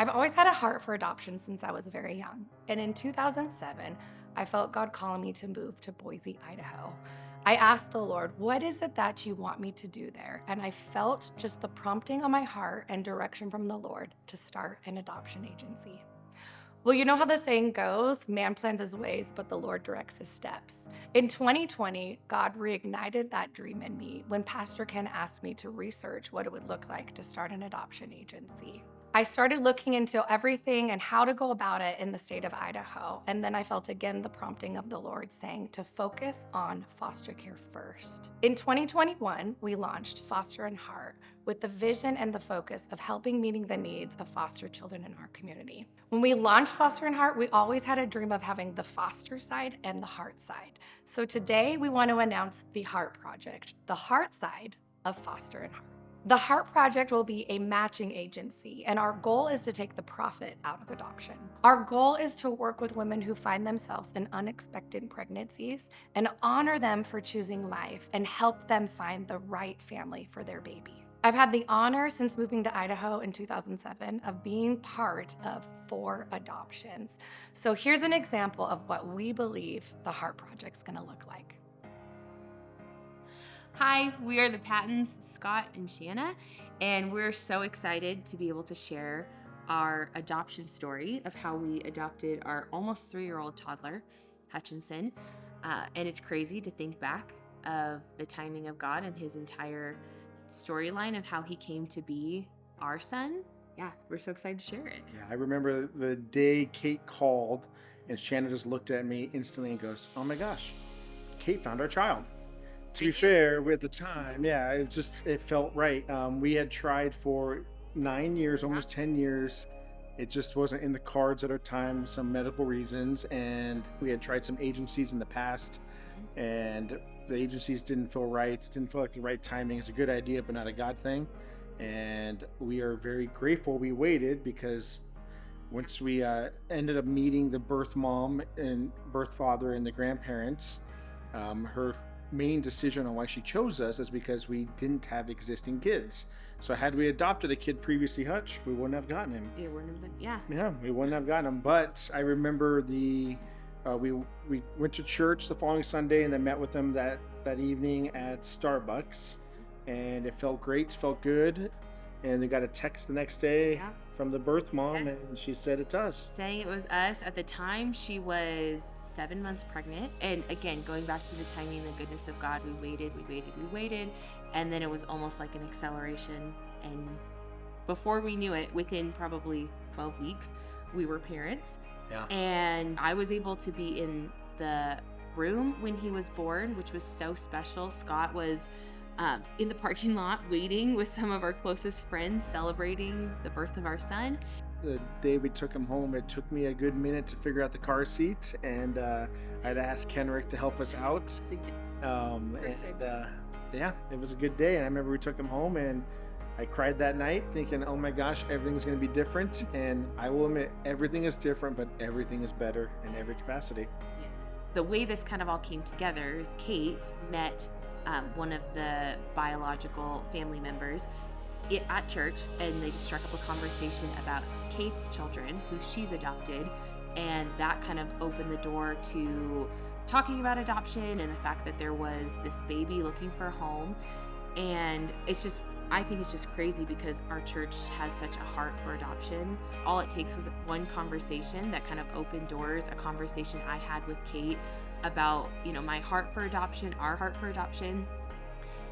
I've always had a heart for adoption since I was very young. And in 2007, I felt God calling me to move to Boise, Idaho. I asked the Lord, what is it that you want me to do there? And I felt just the prompting on my heart and direction from the Lord to start an adoption agency. Well, you know how the saying goes, man plans his ways, but the Lord directs his steps. In 2020, God reignited that dream in me when Pastor Ken asked me to research what it would look like to start an adoption agency. I started looking into everything and how to go about it in the state of Idaho. And then I felt again the prompting of the Lord saying to focus on foster care first. In 2021, we launched Foster and Heart with the vision and the focus of helping meeting the needs of foster children in our community. When we launched Foster and Heart, we always had a dream of having the foster side and the heart side. So today we want to announce the Heart Project, the heart side of Foster and Heart. The Heart Project will be a matching agency, and our goal is to take the profit out of adoption. Our goal is to work with women who find themselves in unexpected pregnancies and honor them for choosing life and help them find the right family for their baby. I've had the honor since moving to Idaho in 2007 of being part of 4 adoptions. So here's an example of what we believe the Heart Project's gonna look like. Hi, we are the Pattons, Scott and Shanna, and we're so excited to be able to share our adoption story of how we adopted our almost 3-year-old toddler, Hutchinson. And it's crazy to think back of the timing of God and his entire storyline of how he came to be our son. Yeah, we're so excited to share it. Yeah, I remember the day Kate called and Shanna just looked at me instantly and goes, "Oh my gosh, Kate found our child." To be fair, at the time, yeah, it felt right. We had tried for 9 years, almost 10 years. It just wasn't in the cards at our time, some medical reasons, and we had tried some agencies in the past, and the agencies didn't feel right. Didn't feel like the right timing. It's a good idea, but not a God thing. And we are very grateful we waited, because once we ended up meeting the birth mom and birth father and the grandparents, her main decision on why she chose us is because we didn't have existing kids. So had we adopted a kid previously, Hutch, we wouldn't have gotten him. It wouldn't have been, yeah. Yeah, we wouldn't have gotten him. But I remember we went to church the following Sunday and then met with them that evening at Starbucks, and it felt great, felt good. And they got a text the next day from the birth mom, and she said it's us. Saying it was us. At the time, she was 7 months pregnant. And again, going back to the timing and the goodness of God, we waited. And then it was almost like an acceleration. And before we knew it, within probably 12 weeks, we were parents. Yeah. And I was able to be in the room when he was born, which was so special. Scott was in the parking lot waiting with some of our closest friends celebrating the birth of our son. The day we took him home, it took me a good minute to figure out the car seat, and I had asked Kenrick to help us out. Yeah, it was a good day. And I remember we took him home, and I cried that night thinking, oh my gosh, everything's going to be different. And I will admit, everything is different, but everything is better in every capacity. Yes. The way this kind of all came together is Kate met one of the biological family members at church, and they just struck up a conversation about Kate's children, who she's adopted, and that kind of opened the door to talking about adoption and the fact that there was this baby looking for a home. And I think it's just crazy because our church has such a heart for adoption. All it takes was one conversation that kind of opened doors, a conversation I had with Kate about, my heart for adoption, our heart for adoption,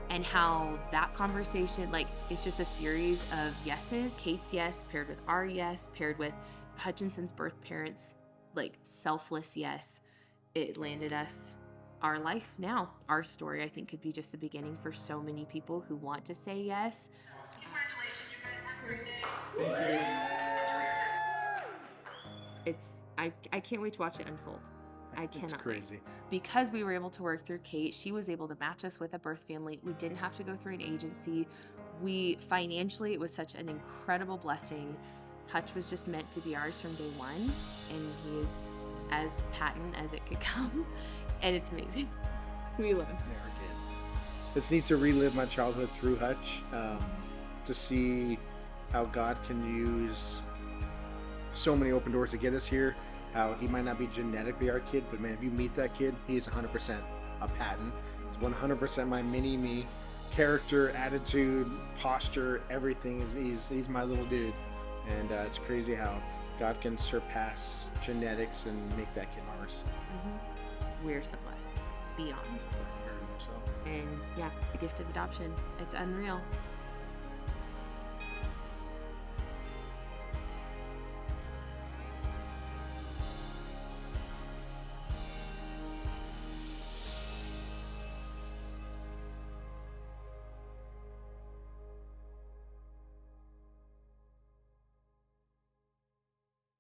and how that conversation, it's just a series of yeses. Kate's yes paired with our yes, paired with Hutchinson's birth parents, selfless yes. It landed us our life now. Our story, I think, could be just the beginning for so many people who want to say yes. Congratulations, you guys have a great day. I can't wait to watch it unfold. I cannot. It's crazy. Wait. Because we were able to work through Kate, she was able to match us with a birth family. We didn't have to go through an agency. Financially, it was such an incredible blessing. Hutch was just meant to be ours from day one, and he is as Patton as it could come, and it's amazing. We love him. Never again. It's neat to relive my childhood through Hutch, to see how God can use so many open doors to get us here. How he might not be genetically our kid, but man, if you meet that kid, he is 100% a Patton. He's 100% my mini-me. Character, attitude, posture, everything. He's my little dude. And it's crazy how God can surpass genetics and make that kid ours. We're so blessed, beyond blessed. Very much so. And yeah, the gift of adoption, it's unreal.